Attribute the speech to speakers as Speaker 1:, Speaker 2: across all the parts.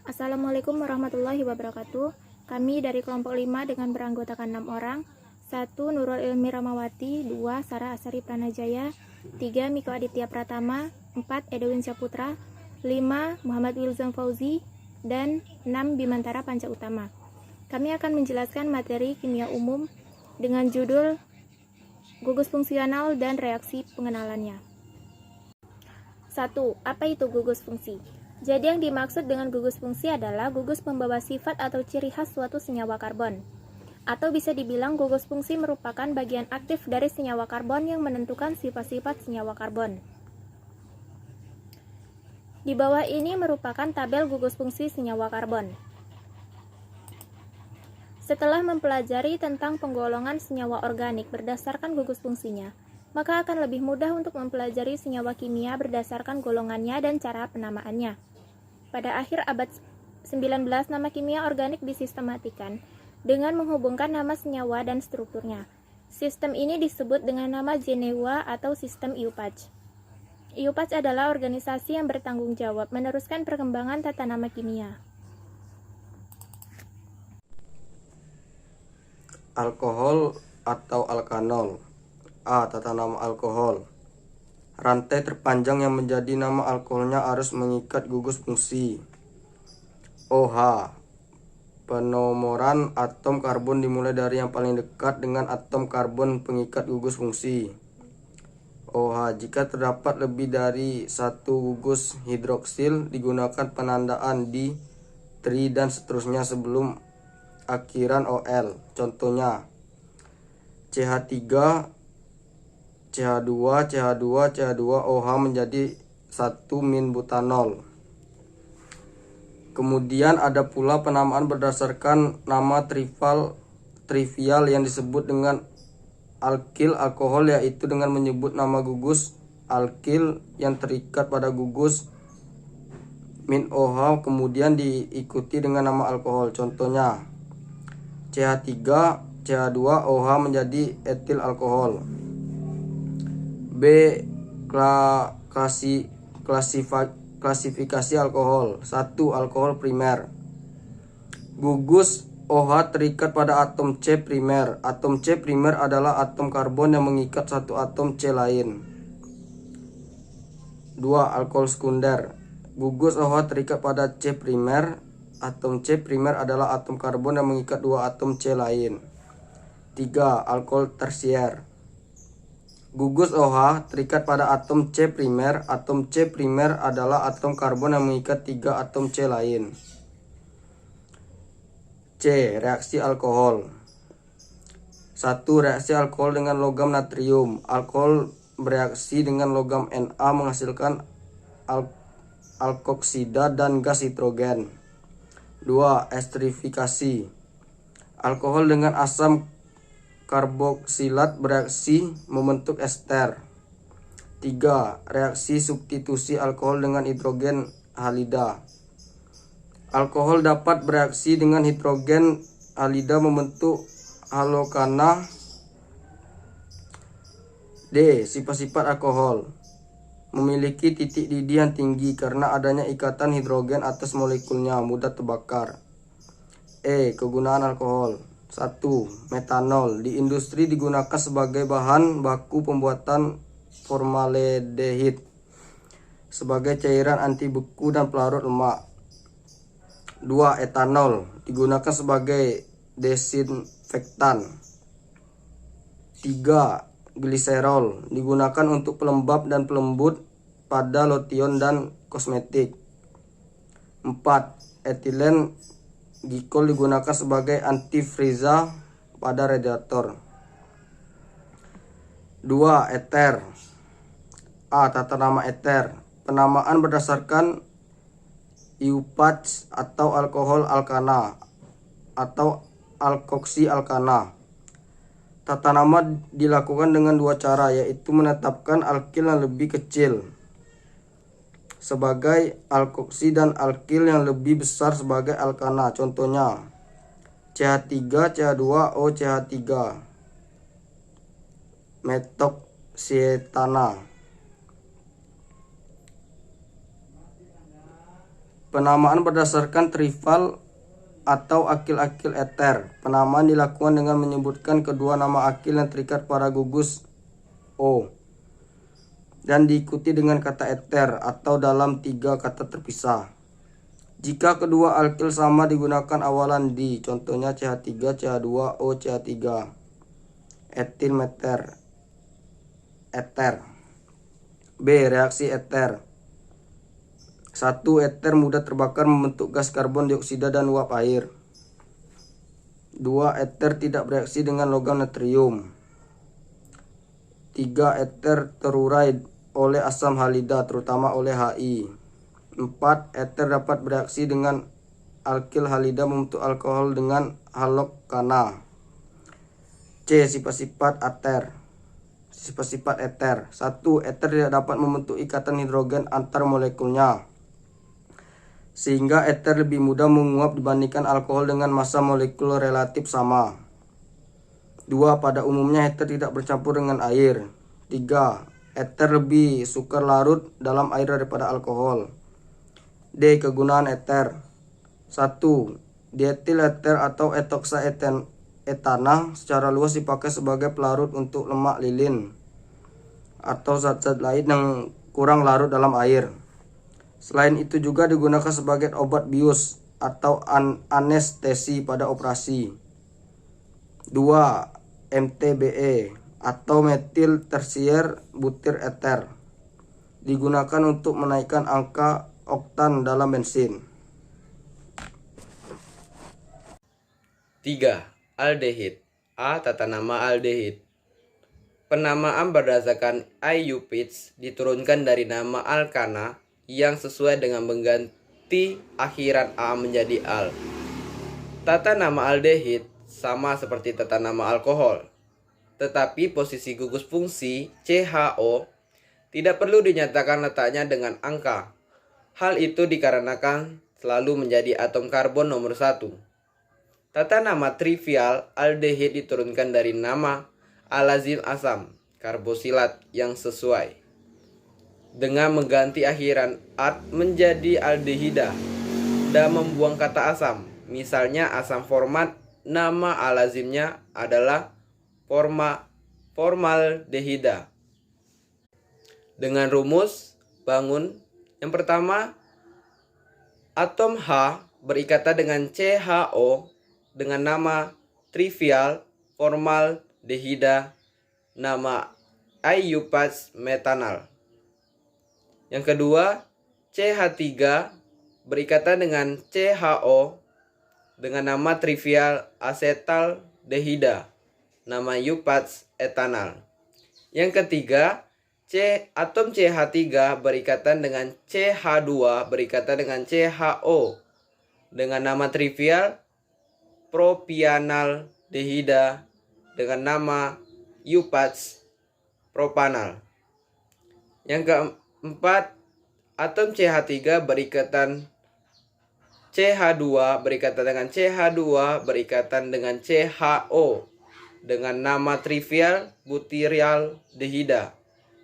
Speaker 1: Assalamualaikum warahmatullahi wabarakatuh. Kami dari kelompok 5 dengan beranggotakan 6 orang. 1. Nurul Ilmi Ramawati. 2. Sarah Asari Pranajaya. 3. Miko Aditya Pratama. 4. Edwin Syaputra. 5. Muhammad Wilzam Fauzi. Dan 6. Bimantara Panca Utama. Kami akan menjelaskan materi kimia umum dengan judul gugus fungsional dan reaksi pengenalannya. 1. Apa itu gugus fungsi? Jadi yang dimaksud dengan gugus fungsi adalah gugus membawa sifat atau ciri khas suatu senyawa karbon. Atau bisa dibilang gugus fungsi merupakan bagian aktif dari senyawa karbon yang menentukan sifat-sifat senyawa karbon. Di bawah ini merupakan tabel gugus fungsi senyawa karbon. Setelah mempelajari tentang penggolongan senyawa organik berdasarkan gugus fungsinya, maka akan lebih mudah untuk mempelajari senyawa kimia berdasarkan golongannya dan cara penamaannya. Pada akhir abad 19, nama kimia organik disistematikan dengan menghubungkan nama senyawa dan strukturnya. Sistem ini disebut dengan nama Genewa atau sistem IUPAC. IUPAC adalah organisasi yang bertanggung jawab meneruskan perkembangan tata nama kimia.
Speaker 2: Alkohol atau alkanol. A. Tata nama alkohol. Rantai terpanjang yang menjadi nama alkoholnya harus mengikat gugus fungsi. OH. Penomoran atom karbon dimulai dari yang paling dekat dengan atom karbon pengikat gugus fungsi. OH. Jika terdapat lebih dari satu gugus hidroksil, digunakan penandaan di, tri, dan seterusnya sebelum akhiran OL. Contohnya CH3, CH2, CH2, CH2, OH menjadi 1 butanol. Kemudian ada pula penamaan berdasarkan nama trivial yang disebut dengan alkil alkohol, yaitu dengan menyebut nama gugus alkil yang terikat pada gugus -OH kemudian diikuti dengan nama alkohol. Contohnya CH3, CH2, OH menjadi etil alkohol. B. Klasifikasi alkohol. 1. Alkohol primer. Gugus OH terikat pada atom C primer. Atom C primer adalah atom karbon yang mengikat satu atom C lain. 2. Alkohol sekunder. Gugus OH terikat pada C primer. Atom C primer adalah atom karbon yang mengikat dua atom C lain. 3. Alkohol tersier. Gugus OH terikat pada atom C primer. Atom C primer adalah atom karbon yang mengikat 3 atom C lain. C. Reaksi alkohol. 1. Reaksi alkohol dengan logam natrium. Alkohol bereaksi dengan logam Na menghasilkan alkoksida dan gas hidrogen. 2. Esterifikasi. Alkohol dengan asam karboksilat bereaksi membentuk ester. 3. Reaksi substitusi alkohol dengan hidrogen halida. Alkohol dapat bereaksi dengan hidrogen halida membentuk halokana. D. Sifat-sifat alkohol. Memiliki titik didih yang tinggi karena adanya ikatan hidrogen atas molekulnya, mudah terbakar. E. Kegunaan alkohol. 1. Metanol. Di industri digunakan sebagai bahan baku pembuatan formaldehid sebagai cairan anti beku dan pelarut lemak. 2. Etanol. Digunakan sebagai desinfektan. 3. Gliserol. Digunakan untuk pelembab dan pelembut pada lotion dan kosmetik. 4. Etilen glikol digunakan sebagai antifriza pada radiator. 2. Eter. A. Tata nama eter. Penamaan berdasarkan IUPAC atau alkohol alkana atau alkoksi alkana. Tata nama dilakukan dengan dua cara, yaitu menetapkan alkil yang lebih kecil sebagai alkoksi dan alkil yang lebih besar sebagai alkana. Contohnya CH3, CH2, O, CH3, metoksietana. Penamaan berdasarkan trivial atau akil-akil eter. Penamaan dilakukan dengan menyebutkan kedua nama akil yang terikat pada gugus O dan diikuti dengan kata eter atau dalam 3 kata terpisah. Jika kedua alkil sama digunakan awalan di, contohnya CH3, CH2, O, CH3. Etil meter eter. B. Reaksi eter. 1. Eter mudah terbakar membentuk gas karbon dioksida dan uap air. 2. Eter tidak bereaksi dengan logam natrium. 3. Eter terurai oleh asam halida, terutama oleh Hi. 4. Eter dapat bereaksi dengan alkil halida membentuk alkohol dengan halokkana. C. Sifat-sifat eter. Sifat-sifat eter. 1. Eter tidak dapat membentuk ikatan hidrogen antar molekulnya, sehingga eter lebih mudah menguap dibandingkan alkohol dengan massa molekul relatif sama. 2. Pada umumnya eter tidak bercampur dengan air. 3. Eter lebih sukar larut dalam air daripada alkohol. D. Kegunaan eter. 1. Dietil eter atau etoksa etana secara luas dipakai sebagai pelarut untuk lemak lilin atau zat-zat lain yang kurang larut dalam air. Selain itu juga digunakan sebagai obat bius atau anestesi pada operasi. 2. MTBE atau metil tersier butir eter digunakan untuk menaikkan angka oktan dalam bensin.
Speaker 3: 3. Aldehid. A. Tata nama aldehid. Penamaan berdasarkan IUPACS diturunkan dari nama alkana yang sesuai dengan mengganti akhiran A menjadi al. Tata nama aldehid sama seperti tata nama alkohol, tetapi posisi gugus fungsi CHO tidak perlu dinyatakan letaknya dengan angka. Hal itu dikarenakan selalu menjadi atom karbon nomor 1. Tata nama trivial aldehid diturunkan dari nama alazim asam karbosilat yang sesuai dengan mengganti akhiran at menjadi aldehida dan membuang kata asam. Misalnya asam format, nama alazimnya adalah formaldehida. Dengan rumus bangun, yang pertama, atom H berikatan dengan CHO dengan nama trivial formaldehida, nama IUPACS metanal. Yang kedua, CH3 berikatan dengan CHO dengan nama trivial asetaldehida, nama IUPACS etanal. Yang ketiga, atom CH3 berikatan dengan CH2 berikatan dengan CHO dengan nama trivial propianaldehida dengan nama IUPACS propanal. Yang keempat, atom CH3 berikatan CH2 berikatan dengan CH2 berikatan dengan CHO dengan nama trivial butyraldehida,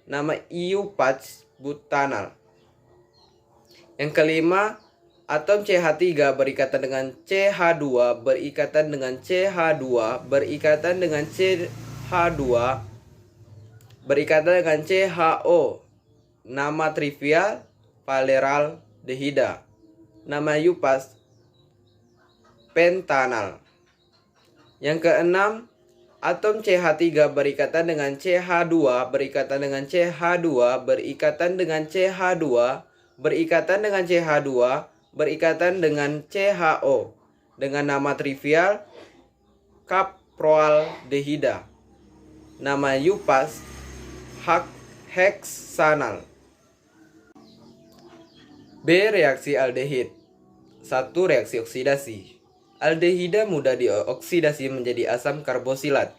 Speaker 3: nama IUPACS butanal. Yang kelima, atom CH3 berikatan dengan CH2 berikatan dengan CH2 berikatan dengan CH2 berikatan dengan CHO, nama trivial valeraldehida, nama IUPACS pentanal. Yang keenam, atom CH3 berikatan dengan CH2 berikatan dengan CH2 berikatan dengan CH2 berikatan dengan CH2 berikatan dengan CHO dengan nama trivial caproaldehida, nama IUPACS heksanal. B. Reaksi aldehid. 1. Reaksi oksidasi. Aldehida mudah dioksidasi menjadi asam karbosilat.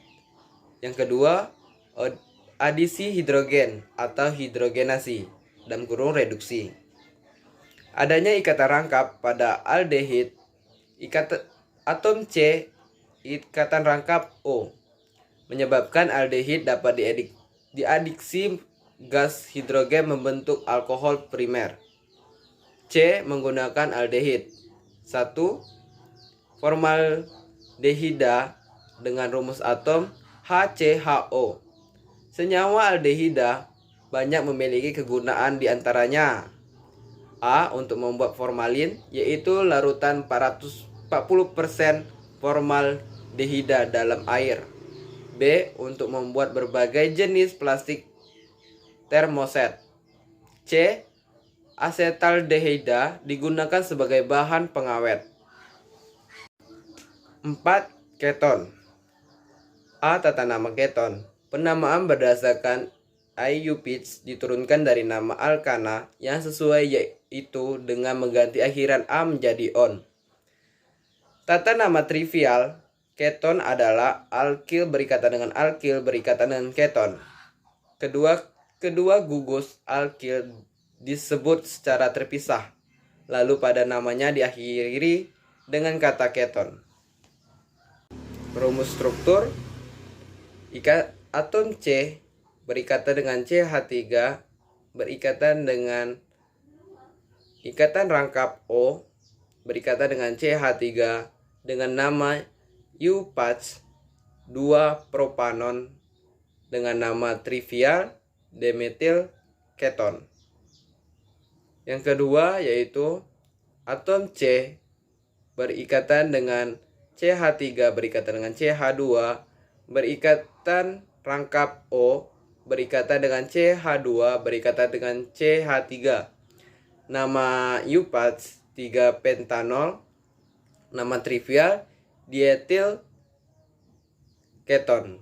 Speaker 3: Yang kedua, adisi hidrogen atau hidrogenasi dalam kurung reduksi. Adanya ikatan rangkap pada aldehid, atom C, ikatan rangkap O, menyebabkan aldehid dapat diadiksi gas hidrogen membentuk alkohol primer. C. Menggunakan aldehid. 1. Formaldehida dengan rumus atom HCHO. Senyawa aldehida banyak memiliki kegunaan diantaranya: A. Untuk membuat formalin, yaitu larutan 40% formaldehida dalam air. B. Untuk membuat berbagai jenis plastik termoset. C. Asetaldehida digunakan sebagai bahan pengawet. 4. Keton. A. Tata nama keton. Penamaan berdasarkan IUPACS diturunkan dari nama alkana yang sesuai, yaitu dengan mengganti akhiran A menjadi on. Tata nama trivial keton adalah alkil berikatan dengan alkil berikatan dengan keton. Kedua gugus alkil disebut secara terpisah, lalu pada namanya diakhiri dengan kata keton. Rumus struktur: atom C berikatan dengan CH3 berikatan dengan ikatan rangkap O berikatan dengan CH3 dengan nama UPACS 2 propanon dengan nama trivial dimetil keton. Yang kedua yaitu atom C berikatan dengan CH3 berikatan dengan CH2 berikatan rangkap O berikatan dengan CH2 berikatan dengan CH3. Nama UPACS 3 pentanol. Nama trivial dietil keton.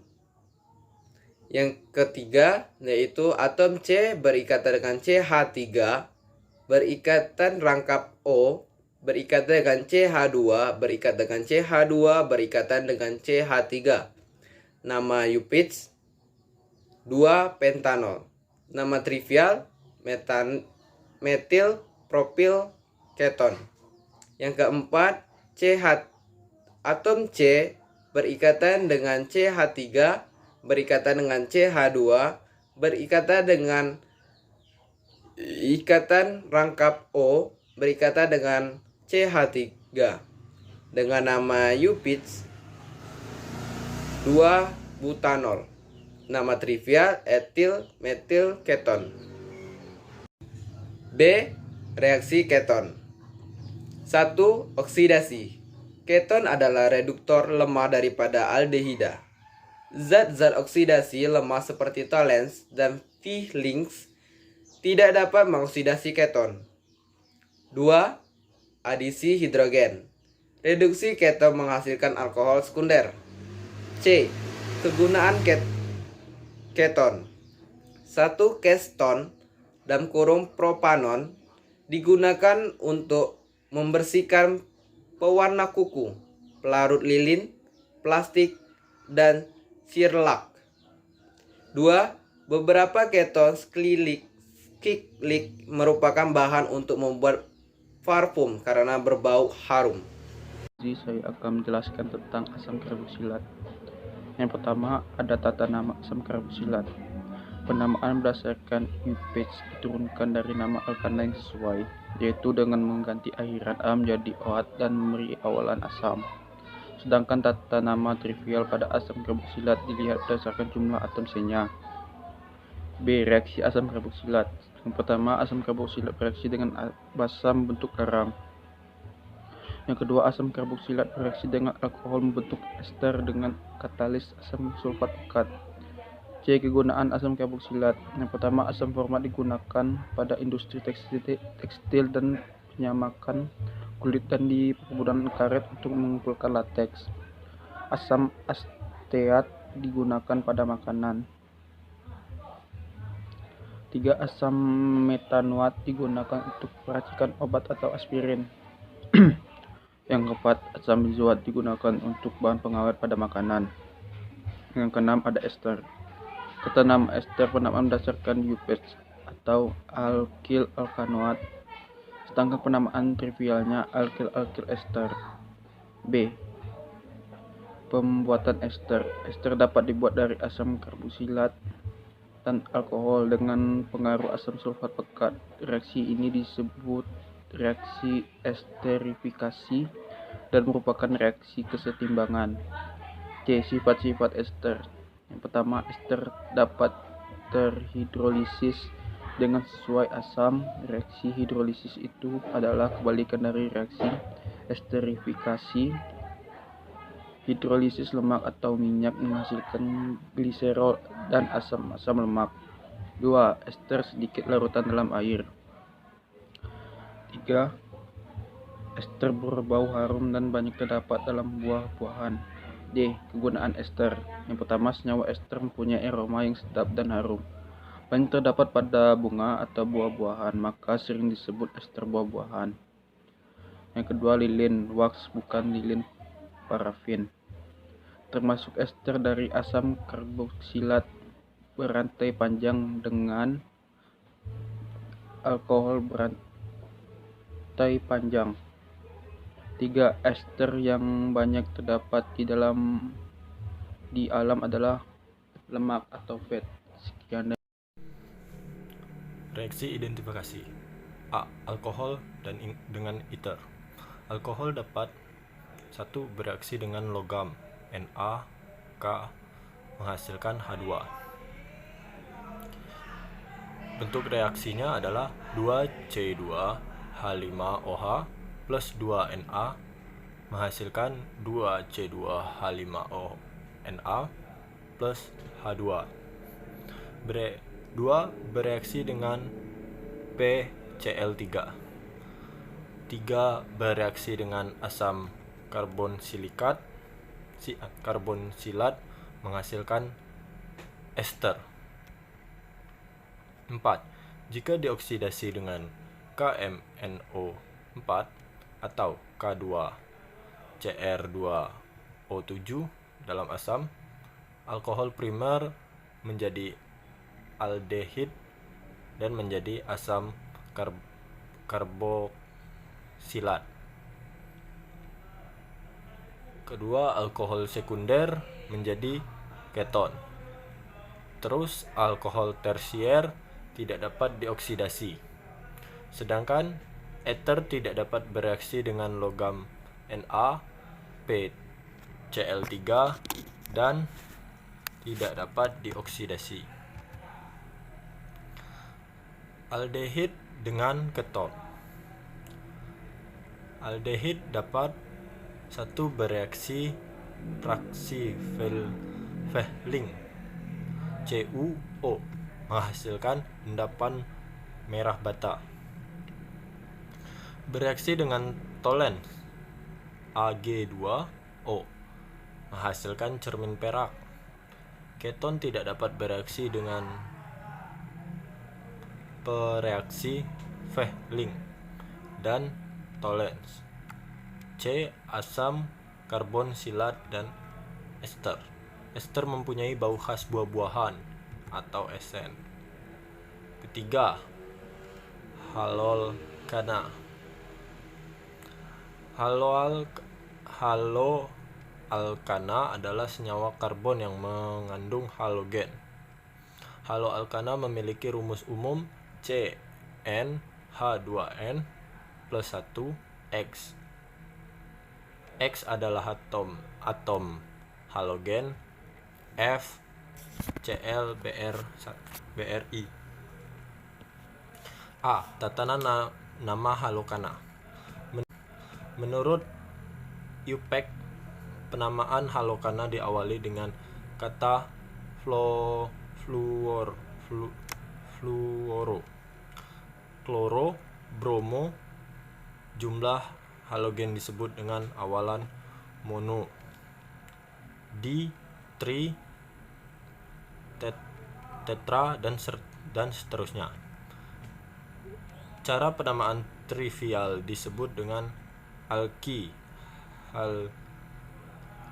Speaker 3: Yang ketiga yaitu atom C berikatan dengan CH3 berikatan rangkap O berikatan dengan CH2 berikatan dengan CH2 berikatan dengan CH3. Nama UPACS 2 pentanol. Nama trivial metil propil keton. Yang keempat, atom C berikatan dengan CH3 berikatan dengan CH2 berikatan dengan ikatan rangkap O berikatan dengan CH3 dengan nama UPACS 2 butanol. Nama trivial etil metil keton. B. Reaksi keton. 1. Oksidasi. Keton adalah reduktor lemah daripada aldehida. Zat-zat oksidasi lemah seperti tolens dan F-links tidak dapat mengoksidasi keton. 2. Adisi hidrogen. Reduksi keton menghasilkan alkohol sekunder. C. Kegunaan keton. 1. Keston dalam kurung propanon digunakan untuk membersihkan pewarna kuku, pelarut lilin, plastik, dan sirlak. 2. Beberapa keton kiklik merupakan bahan untuk membuat parfum karena berbau harum.
Speaker 4: Jadi saya akan menjelaskan tentang asam karboksilat. Yang pertama ada tata nama asam karboksilat. Penamaan berdasarkan UPACS diturunkan dari nama alkana yang sesuai, yaitu dengan mengganti akhiran A menjadi OAT dan memberi awalan asam. Sedangkan tata nama trivial pada asam karboksilat dilihat berdasarkan jumlah atom C-nya. B. Reaksi asam karboksilat. Yang pertama, asam karboksilat bereaksi dengan basam membentuk arang. Yang kedua, asam karboksilat bereaksi dengan alkohol membentuk ester dengan katalis asam sulfat pekat. C. Kegunaan asam karboksilat. Yang pertama, asam format digunakan pada industri tekstil dan penyamakan kulit dan di perkebunan karet untuk mengumpulkan lateks. Asam asteat digunakan pada makanan. 3. Asam metanoat digunakan untuk peracikan obat atau aspirin. Yang keempat, asam benzoat digunakan untuk bahan pengawet pada makanan. Yang keenam, ada ester. Tata nama ester penamaan berdasarkan UPACS atau alkil alkanoat, sedangkan penamaan trivialnya alkil ester. B. Pembuatan ester. Ester dapat dibuat dari asam karboksilat dan alkohol dengan pengaruh asam sulfat pekat. Reaksi ini disebut reaksi esterifikasi dan merupakan reaksi kesetimbangan. C. Sifat-sifat ester. Yang pertama, ester dapat terhidrolisis dengan sesuai asam. Reaksi hidrolisis itu adalah kebalikan dari reaksi esterifikasi. Hidrolisis lemak atau minyak menghasilkan gliserol dan asam lemak. 2. Ester sedikit larutan dalam air. 3. Ester berbau harum dan banyak terdapat dalam buah-buahan. D. Kegunaan ester. Yang pertama, senyawa ester mempunyai aroma yang sedap dan harum. Banyak terdapat pada bunga atau buah-buahan, maka sering disebut ester buah-buahan. Yang kedua, lilin wax, bukan lilin parafin. Termasuk ester dari asam karboksilat berantai panjang dengan alkohol berantai panjang. 3. Ester yang banyak terdapat di alam adalah lemak atau fat. Sekian.
Speaker 5: Reaksi identifikasi. A. Alkohol dengan iter. Alkohol dapat 1. Bereaksi dengan logam NaK menghasilkan H2. Bentuk reaksinya adalah 2C2H5OH plus 2Na menghasilkan 2C2H5ONa plus H2. 2. Bereaksi dengan PCl3. 3. Bereaksi dengan asam karbonsilat menghasilkan ester. 4. Jika dioksidasi dengan KMNO4 atau K2CR2O7 dalam asam, alkohol primer menjadi aldehid dan menjadi asam karboksilat. Kedua, alkohol sekunder menjadi keton. Terus, alkohol tersier tidak dapat dioksidasi. Sedangkan eter tidak dapat bereaksi dengan logam NaPCl3 dan tidak dapat dioksidasi. Aldehid dengan keton. Aldehid dapat 1. Bereaksi reaksi Fehling CuO menghasilkan endapan merah bata. Bereaksi dengan tolens Ag2O menghasilkan cermin perak. Keton tidak dapat bereaksi dengan pereaksi Fehling dan tolens. C. Asam karbonsilat dan ester. Ester mempunyai bau khas buah-buahan atau esen. Ketiga, halolkana. Haloalkana adalah senyawa karbon yang mengandung halogen. Haloalkana memiliki rumus umum CnH2n plus 1 X. X adalah atom halogen, F Cl Bri. A. Tatanan nama halokana. Menurut Upek, penamaan halokana diawali dengan kata fluoro, kloro, bromo. Jumlah halogen disebut dengan awalan mono, di, tri, tetra, dan seterusnya. Cara penamaan trivial disebut dengan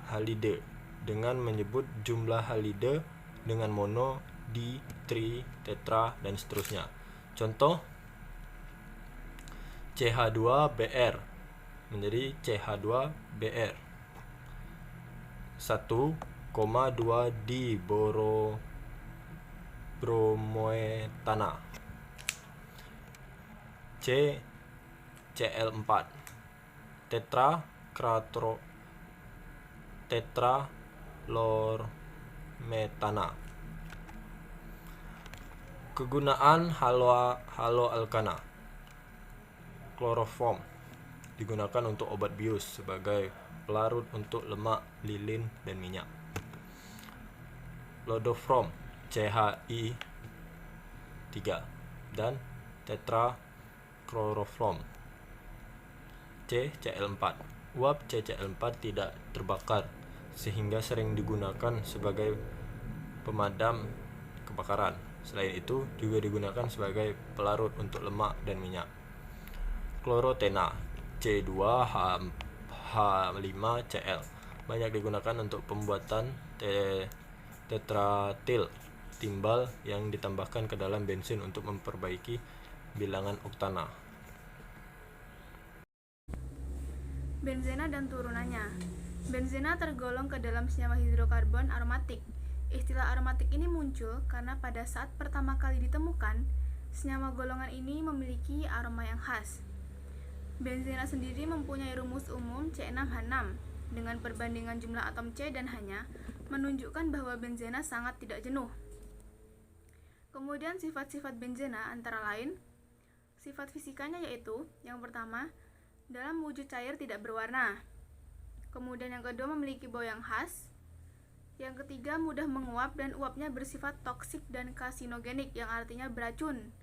Speaker 5: halide dengan menyebut jumlah halide dengan mono, di, tri, tetra, dan seterusnya. Contoh, CH2Br menjadi CH2Br 1,2 di bromoetana. Cl4. tetralormetana. Kegunaan haloalkana. Kloroform digunakan untuk obat bius sebagai pelarut untuk lemak, lilin, dan minyak. Lodofrom CHI3 dan tetraklorofrom CCl4. Uap CCl4 tidak terbakar sehingga sering digunakan sebagai pemadam kebakaran. Selain itu juga digunakan sebagai pelarut untuk lemak dan minyak. Klorotena C2H5Cl banyak digunakan untuk pembuatan tetratil timbal yang ditambahkan ke dalam bensin untuk memperbaiki bilangan oktana.
Speaker 1: Benzena dan turunannya. Benzena tergolong ke dalam senyawa hidrokarbon aromatik. Istilah aromatik ini muncul karena pada saat pertama kali ditemukan, senyawa golongan ini memiliki aroma yang khas. Benzena sendiri mempunyai rumus umum C6H6 dengan perbandingan jumlah atom C dan H-nya menunjukkan bahwa benzena sangat tidak jenuh. Kemudian sifat-sifat benzena antara lain, sifat fisikanya yaitu yang pertama, dalam wujud cair tidak berwarna. Kemudian yang kedua memiliki bau yang khas. Yang ketiga mudah menguap dan uapnya bersifat toksik dan karsinogenik yang artinya beracun.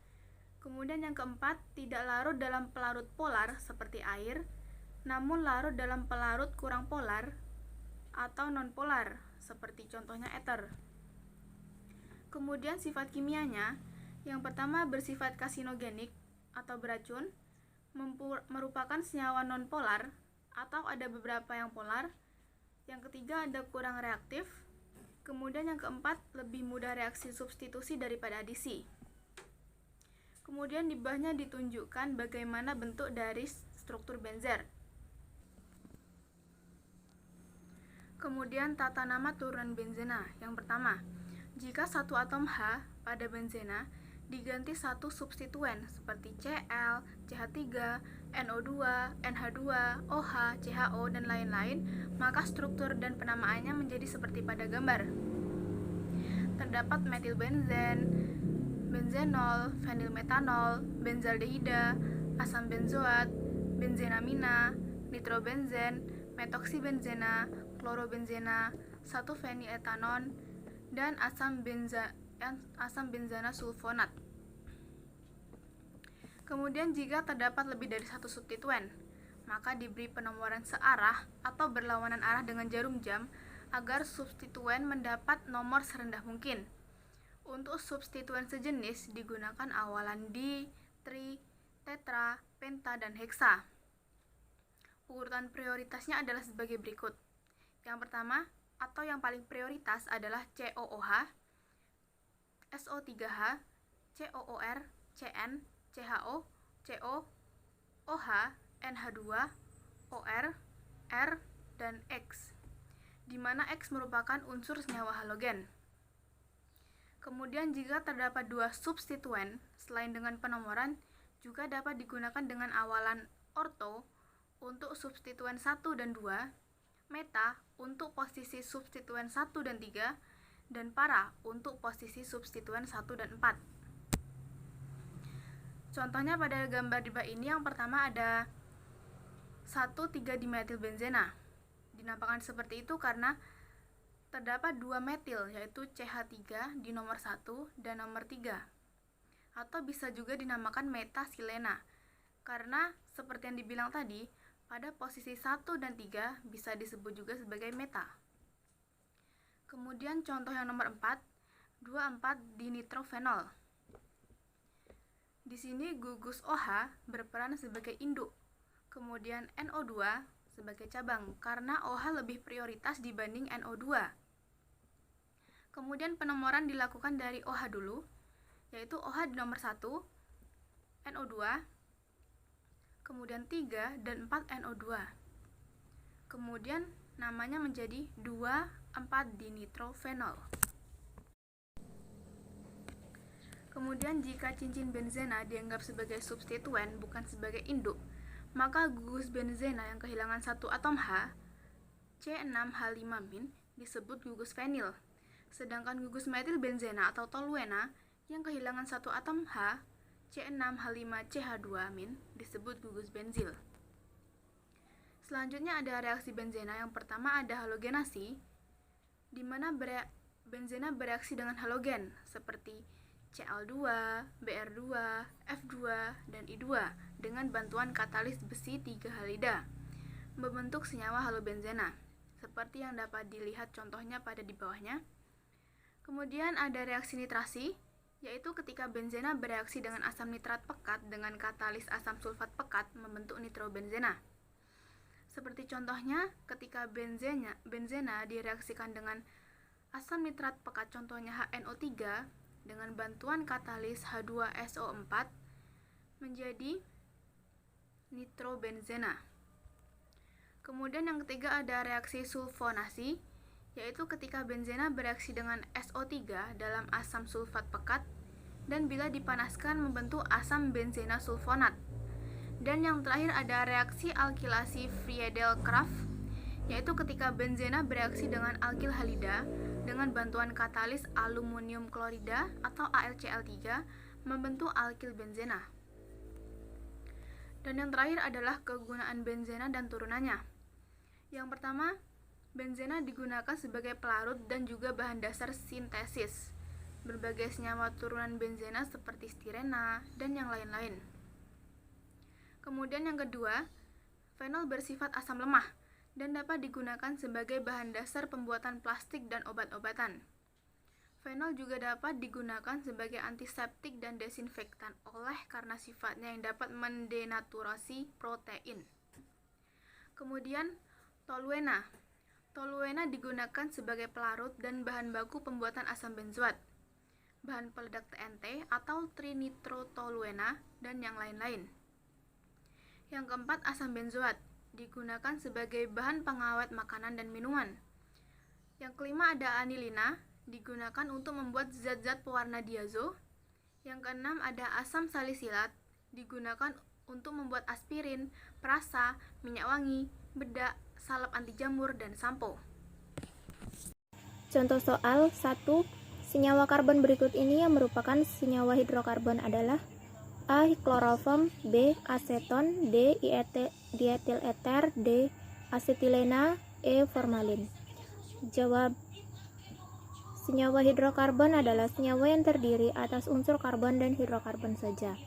Speaker 1: Kemudian yang keempat tidak larut dalam pelarut polar seperti air, namun larut dalam pelarut kurang polar atau non-polar seperti contohnya ether. Kemudian sifat kimianya, yang pertama bersifat karsinogenik atau beracun, merupakan senyawa non-polar atau ada beberapa yang polar. Yang ketiga ada kurang reaktif. Kemudian yang keempat lebih mudah reaksi substitusi daripada adisi. Kemudian di bawahnya ditunjukkan bagaimana bentuk dari struktur benzer. Kemudian tata nama turunan benzena. Yang pertama, jika satu atom H pada benzena diganti satu substituen seperti Cl, CH3, NO2, NH2, OH, CHO, dan lain-lain, maka struktur dan penamaannya menjadi seperti pada gambar. Terdapat metilbenzen, benzenol, fenilmetanol, benzaldehida, asam benzoat, benzenamina, nitrobenzen, metoksibenzena, klorobenzena, 1-feniletanon, dan asam benzana sulfonat. Kemudian jika terdapat lebih dari satu substituen, maka diberi penomoran searah atau berlawanan arah dengan jarum jam agar substituen mendapat nomor serendah mungkin. Untuk substituen sejenis digunakan awalan di, tri, tetra, penta, dan heksa. Urutan prioritasnya adalah sebagai berikut. Yang pertama atau yang paling prioritas adalah COOH, SO3H, COOR, CN, CHO, CO, OH, NH2, OR, R, dan X, di mana X merupakan unsur senyawa halogen. Kemudian jika terdapat dua substituen, selain dengan penomoran, juga dapat digunakan dengan awalan orto untuk substituen 1 dan 2, meta untuk posisi substituen 1 dan 3, dan para untuk posisi substituen 1 dan 4. Contohnya pada gambar di bawah ini, yang pertama ada 1,3-dimetilbenzena. Dinampakkan seperti itu karena terdapat 2 metil, yaitu CH3 di nomor 1 dan nomor 3. Atau bisa juga dinamakan metasilena, karena seperti yang dibilang tadi, pada posisi 1 dan 3 bisa disebut juga sebagai meta. Kemudian contoh yang nomor 4, 2,4-dinitrofenol. Di sini gugus OH berperan sebagai induk, kemudian NO2 sebagai cabang, karena OH lebih prioritas dibanding NO2. Kemudian penomoran dilakukan dari OH dulu, yaitu OH di nomor 1, NO2, kemudian 3 dan 4 NO2. Kemudian namanya menjadi 2,4-dinitrofenol. Kemudian jika cincin benzena dianggap sebagai substituen bukan sebagai induk,
Speaker 6: maka gugus benzena yang kehilangan satu atom H, C6H5- disebut gugus fenil. Sedangkan gugus metil benzena atau toluena yang kehilangan satu atom H, C6H5CH2- disebut gugus benzil. Selanjutnya ada reaksi benzena. Yang pertama ada halogenasi, di mana benzena bereaksi dengan halogen seperti Cl2, Br2, F2, dan I2 dengan bantuan katalis besi 3 halida membentuk senyawa halobenzena seperti yang dapat dilihat contohnya pada di bawahnya. Kemudian ada reaksi nitrasi, yaitu ketika benzena bereaksi dengan asam nitrat pekat dengan katalis asam sulfat pekat membentuk nitrobenzena. Seperti contohnya ketika benzena direaksikan dengan asam nitrat pekat contohnya HNO3 dengan bantuan katalis H2SO4 menjadi nitrobenzena. Kemudian yang ketiga ada reaksi sulfonasi, yaitu ketika benzena bereaksi dengan SO3 dalam asam sulfat pekat dan bila dipanaskan membentuk asam benzena sulfonat. Dan yang terakhir ada reaksi alkilasi Friedel-Crafts, yaitu ketika benzena bereaksi dengan alkil halida dengan bantuan katalis aluminium klorida atau AlCl3 membentuk alkil benzena. Dan yang terakhir adalah kegunaan benzena dan turunannya. Yang pertama, benzena digunakan sebagai pelarut dan juga bahan dasar sintesis berbagai senyawa turunan benzena seperti stirena dan yang lain-lain. Kemudian yang kedua, fenol bersifat asam lemah dan dapat digunakan sebagai bahan dasar pembuatan plastik dan obat-obatan. Fenol juga dapat digunakan sebagai antiseptik dan desinfektan karena sifatnya yang dapat mendenaturasi protein. Kemudian, toluena. Toluena digunakan sebagai pelarut dan bahan baku pembuatan asam benzoat, bahan peledak TNT atau trinitrotoluena, dan yang lain-lain. Yang keempat, asam benzoat digunakan sebagai bahan pengawet makanan dan minuman. Yang kelima ada anilina, digunakan untuk membuat zat-zat pewarna diazo. Yang keenam ada asam salisilat, digunakan untuk membuat aspirin, perasa, minyak wangi, bedak, salep anti jamur, dan sampo.
Speaker 1: Contoh soal 1. Senyawa karbon berikut ini yang merupakan senyawa hidrokarbon adalah A. Kloroform, B. Aseton, D. Dietil eter, D. Asetilena, E. Formalin. Jawab. Senyawa hidrokarbon adalah senyawa yang terdiri atas unsur karbon dan hidrokarbon saja.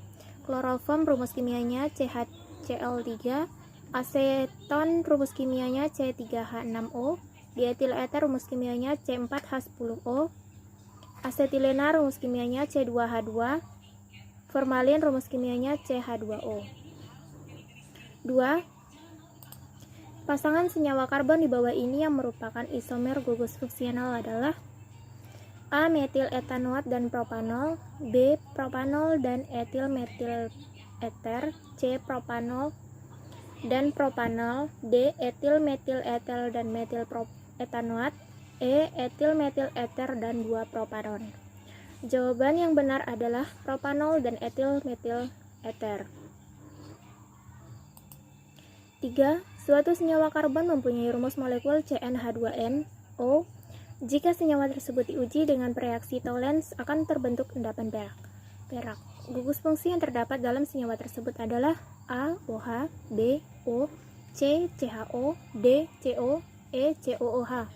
Speaker 1: Kloroform rumus kimianya CH-Cl3, aseton rumus kimianya C3H6O, dietil eter rumus kimianya C4H10O, asetilena rumus kimianya C2H2, formalin rumus kimianya CH2O. 2. Pasangan senyawa karbon di bawah ini yang merupakan isomer gugus fungsional adalah A. Metil etanoat dan propanol, B. Propanol dan etil metil eter, C. Propanol dan propanol, D. Etil metil etel dan metil etanoat, E. Etil metil eter dan 2 propanon. Jawaban yang benar adalah propanol dan etil metil eter. 3. Suatu senyawa karbon mempunyai rumus molekul CnH2nO. Jika senyawa tersebut diuji dengan reaksi Tollens akan terbentuk endapan perak. Gugus fungsi yang terdapat dalam senyawa tersebut adalah A. OH, B. O, C. CHO, D. CO, E. COOH.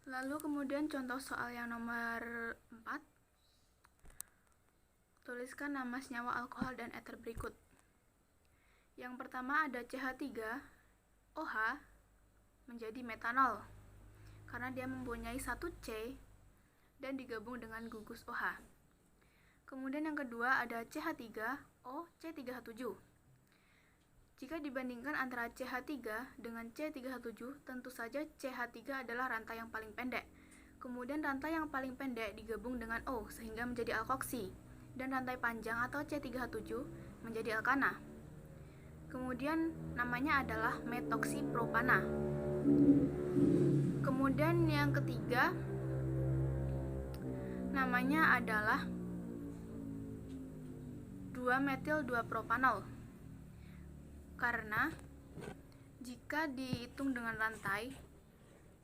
Speaker 6: Lalu kemudian contoh soal yang nomor 4. Tuliskan nama senyawa alkohol dan eter berikut. Yang pertama ada CH3OH menjadi metanol karena dia mempunyai 1 C dan digabung dengan gugus OH. Kemudian yang kedua ada CH3O C3H7. Jika dibandingkan antara CH3 dengan C3H7, tentu saja CH3 adalah rantai yang paling pendek. Kemudian rantai yang paling pendek digabung dengan O sehingga menjadi alkoksi, dan rantai panjang atau C3H7 menjadi alkana. Kemudian namanya adalah metoksipropana. Kemudian yang ketiga namanya adalah 2-metil 2-propanol. Karena jika dihitung dengan rantai,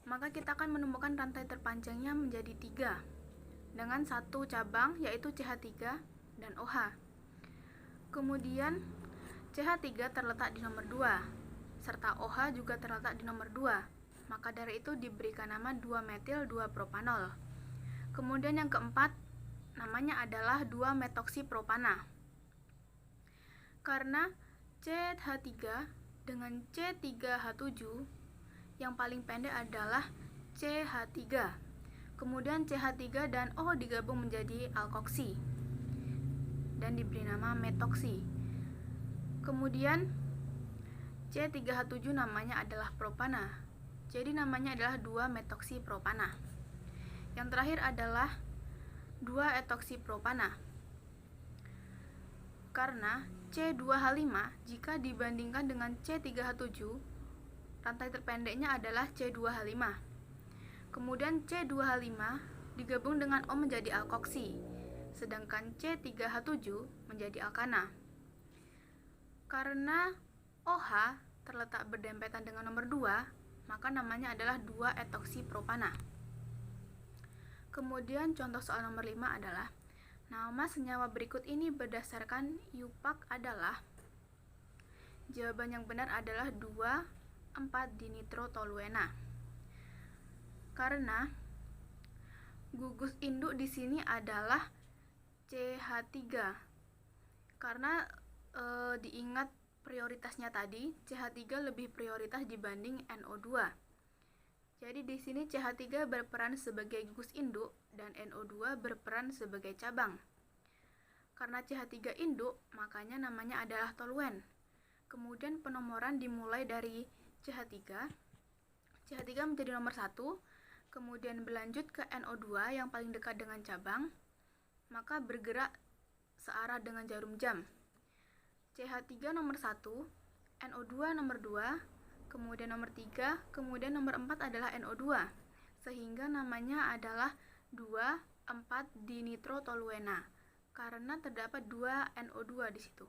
Speaker 6: maka kita akan menemukan rantai terpanjangnya menjadi 3 dengan satu cabang yaitu CH3 dan OH. Kemudian CH3 terletak di nomor 2 serta OH juga terletak di nomor 2. Maka dari itu diberikan nama 2-metil 2-propanol. Kemudian yang keempat namanya adalah 2-metoksipropana. Karena CH3 dengan C3H7 yang paling pendek adalah CH3. Kemudian CH3 dan O digabung menjadi alkoksi dan diberi nama metoksi. Kemudian C3H7 namanya adalah propana. Jadi namanya adalah 2-metoksipropana. Yang terakhir adalah 2-etoksipropana. Karena C2H5 jika dibandingkan dengan C3H7, rantai terpendeknya adalah C2H5. Kemudian C2H5 digabung dengan O menjadi alkoksi, sedangkan C3H7 menjadi alkana. Karena OH terletak berdempetan dengan nomor 2, maka namanya adalah 2-etoksipropana. Kemudian contoh soal nomor 5 adalah nama senyawa berikut ini berdasarkan IUPAC adalah. Jawaban yang benar adalah 2,4-dinitrotoluena. Karena gugus induk di sini adalah CH3. Karena diingat prioritasnya tadi, CH3 lebih prioritas dibanding NO2. Jadi di sini CH3 berperan sebagai gugus induk dan NO2 berperan sebagai cabang. Karena CH3 induk, makanya namanya adalah toluen. Kemudian penomoran dimulai dari CH3. CH3 menjadi nomor 1, kemudian berlanjut ke NO2 yang paling dekat dengan cabang, maka bergerak searah dengan jarum jam. CH3 nomor 1, NO2 nomor 2, kemudian nomor 3, kemudian nomor 4 adalah NO2, sehingga namanya adalah 2,4-dinitrotoluena karena terdapat 2 NO2 di situ.